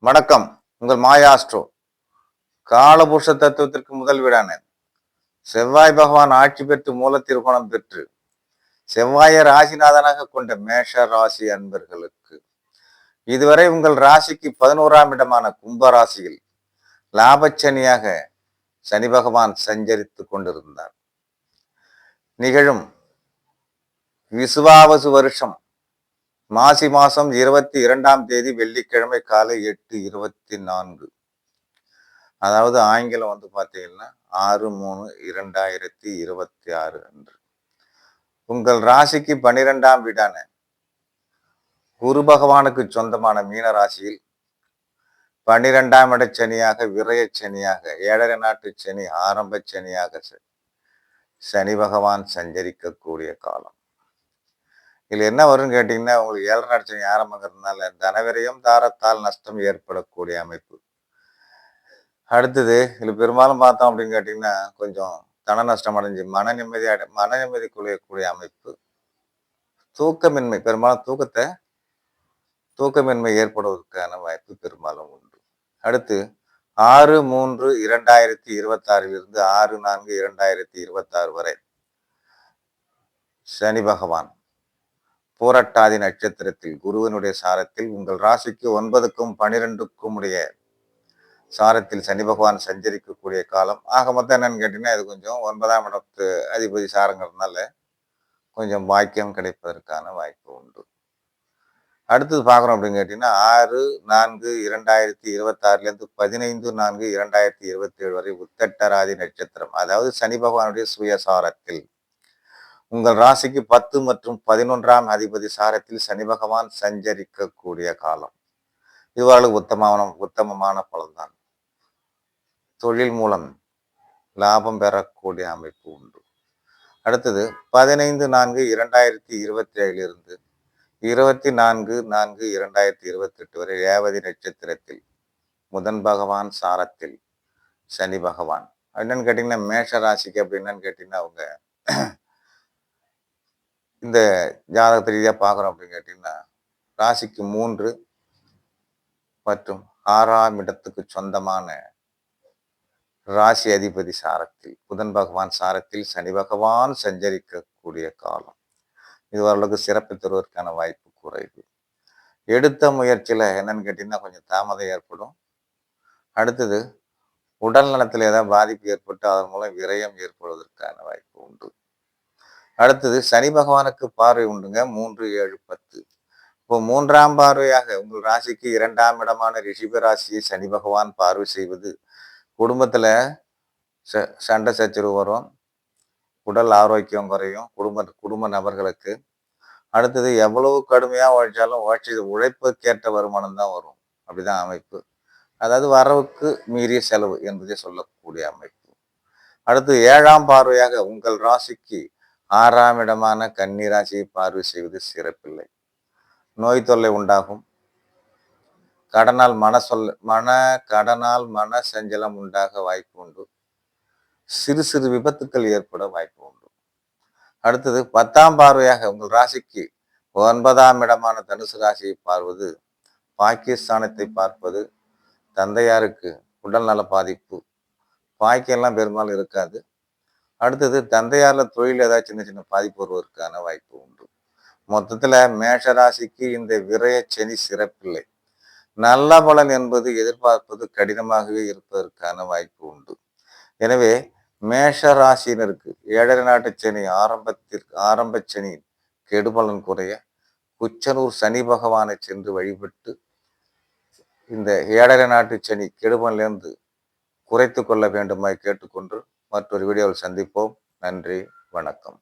வணக்கம். உங்கள் மாயாஸ்ட்ரோ காலபுருஷ தத்துவத்திற்கு முதல் வீடான செவ்வாய் பகவான் ஆட்சி பெற்று மூல திருகோணம் பெற்று செவ்வாயை ராசிநாதனாக கொண்ட மேஷ ராசி அன்பர்களுக்கு இதுவரை உங்கள் ராசிக்கு 11ஆம் இடமான கும்ப ராசியில் லாபச்சனியாக சனி பகவான் சஞ்சரித்துக் கொண்டிருந்தார். நிகழும் விசுவாவசு வருஷம் மாசி மாசம் 22ஆம் தேதி வெள்ளிக்கிழமை காலை 8:24, அதாவது ஆங்கிலம் பார்த்தீங்கன்னா 6/3/2026 அன்று உங்கள் ராசிக்கு 12ஆம் வீடான குரு பகவானுக்கு சொந்தமான மீன ராசியில் 12ஆம் இட சனியாக விரய சனியாக 7.5 நாட்டு சனி ஆரம்ப சனியாக சனி பகவான் சஞ்சரிக்கக்கூடிய காலம். இதுல என்ன வரும்னு கேட்டீங்கன்னா, உங்களுக்கு 7.5 நாட்டு சனி ஆரம்பங்கிறதுனால தனவிரயம் தாரத்தால் நஷ்டம் ஏற்படக்கூடிய அமைப்பு. அடுத்தது இதுல பெரும்பாலும் பார்த்தோம் அப்படின்னு கேட்டீங்கன்னா, கொஞ்சம் தன நஷ்டம் அடைஞ்சு மன நிம்மதி குலையக்கூடிய அமைப்பு. தூக்கமின்மை, பெரும்பாலும் தூக்கமின்மை ஏற்படுவதற்கான வாய்ப்பு பெரும்பாலும் உண்டு. அடுத்து 6/3/2026 6/4/2026 வரை சனி பகவான் பூரட்டாதி நட்சத்திரத்தில் குருவனுடைய சாரத்தில் உங்கள் ராசிக்கு 9க்கும் 12க்கும் உடைய சாரத்தில் சனி பகவான் சஞ்சரிக்கக்கூடிய காலம். ஆக மொத்தம் என்னன்னு கேட்டீங்கன்னா, இது கொஞ்சம் 9ஆம் இடத்து அதிபதி சாரங்கிறதுனால கொஞ்சம் பாக்கியம் கிடைப்பதற்கான வாய்ப்பு உண்டு. அடுத்தது பார்க்குறோம் அப்படின்னு கேட்டீங்கன்னா, 6/4/2026 15/4/2027 வரை உத்தட்டராதி நட்சத்திரம், அதாவது சனி பகவானுடைய சுயசாரத்தில் உங்கள் ராசிக்கு 10 மற்றும் 11ஆம் அதிபதி சாரத்தில் சனி பகவான் சஞ்சரிக்கக்கூடிய காலம். இவ்வாறு உத்தமமான பலன்தான். தொழில் மூலம் லாபம் பெறக்கூடிய அமைப்பு உண்டு. அடுத்தது 15/4/2027 இருந்து 24/4/2028 வரை ரேவதி நட்சத்திரத்தில் புதன் பகவான் சாரத்தில் சனி பகவான். என்னன்னு கேட்டீங்கன்னா, மேஷ ராசிக்கு அப்படின்னு கேட்டீங்கன்னா, அவங்க இந்த ஜாதகத்தை ரீதியா பார்க்குறோம் அப்படின்னு கேட்டீங்கன்னா, ராசிக்கு 3 மற்றும் 6ஆம் இடத்துக்கு சொந்தமான ராசி அதிபதி சாரத்தில் புதன் பகவான் சாரத்தில் சனி பகவான் சஞ்சரிக்கக்கூடிய காலம். இது ஓரளவுக்கு சிறப்பு தருவதற்கான வாய்ப்பு குறைவு. எடுத்த முயற்சியில என்னன்னு கேட்டீங்கன்னா, கொஞ்சம் தாமதம் ஏற்படும். அடுத்தது உடல் நலத்தில் ஏதாவது பாதிப்பு ஏற்பட்டு அதன் மூலம் விரயம் ஏற்படுவதற்கான வாய்ப்பு உண்டு. அடுத்தது சனி பகவானுக்கு பார்வை உண்டுங்க 3, 7, 10. இப்போ 3ஆம் பார்வையாக உங்கள் ராசிக்கு 2ஆம் இடமான ரிஷிப ராசியை சனி பகவான் பார்வை செய்வது குடும்பத்துல சண்டை சச்சரவு வரும், உடல் ஆரோக்கியம் குறையும் குடும்ப நபர்களுக்கு. அடுத்தது எவ்வளவு கடுமையா உழைச்சாலும் உழைப்புக்கேற்ற வருமானம் தான் வரும், அப்படிதான் அமைப்பு. அதாவது வரவுக்கு மீறிய செலவு என்பதை சொல்லக்கூடிய அமைப்பு. அடுத்து 7ஆம் பார்வையாக உங்கள் ராசிக்கு 6ஆம் இடமான கன்னி ராசியை பார்வை செய்வது சிறப்பில்லை. நோய் தொல்லை உண்டாகும், கடனால் மன சஞ்சலம் உண்டாக வாய்ப்பு உண்டு, சிறு சிறு விபத்துக்கள் ஏற்பட வாய்ப்பு உண்டு. அடுத்தது 10ஆம் பார்வையாக உங்கள் ராசிக்கு 9ஆம் இடமான தனுசு ராசியை பார்ப்பது பாக்கியஸ்தானத்தை பார்ப்பது தந்தையாருக்கு உடல் நல பாதிப்பு, பாக்கியெல்லாம் பெரும்பாலும் இருக்காது. அடுத்தது தந்தையார்ல தொழில் ஏதாவது சின்ன சின்ன பாதிப்பு வருவதற்கான வாய்ப்பு உண்டு. மொத்தத்துல மேஷ ராசிக்கு இந்த விரய சனி சிறப்பில்லை. நல்ல பலன் என்பது எதிர்பார்ப்பது கடினமாகவே இருப்பதற்கான வாய்ப்பு உண்டு. எனவே மேஷ ராசியினருக்கு 7.5 நாட்டு சனி ஆரம்ப சனி கெடுபலன் குறைய குச்சனூர் சனி பகவானை சென்று வழிபட்டு இந்த 7.5 நாட்டு சனி கெடுபலிலிருந்து குறைத்து கொள்ள வேண்டுமாய் கேட்டுக்கொண்டு மற்றொரு வீடியோவில் சந்திப்போம். நன்றி, வணக்கம்.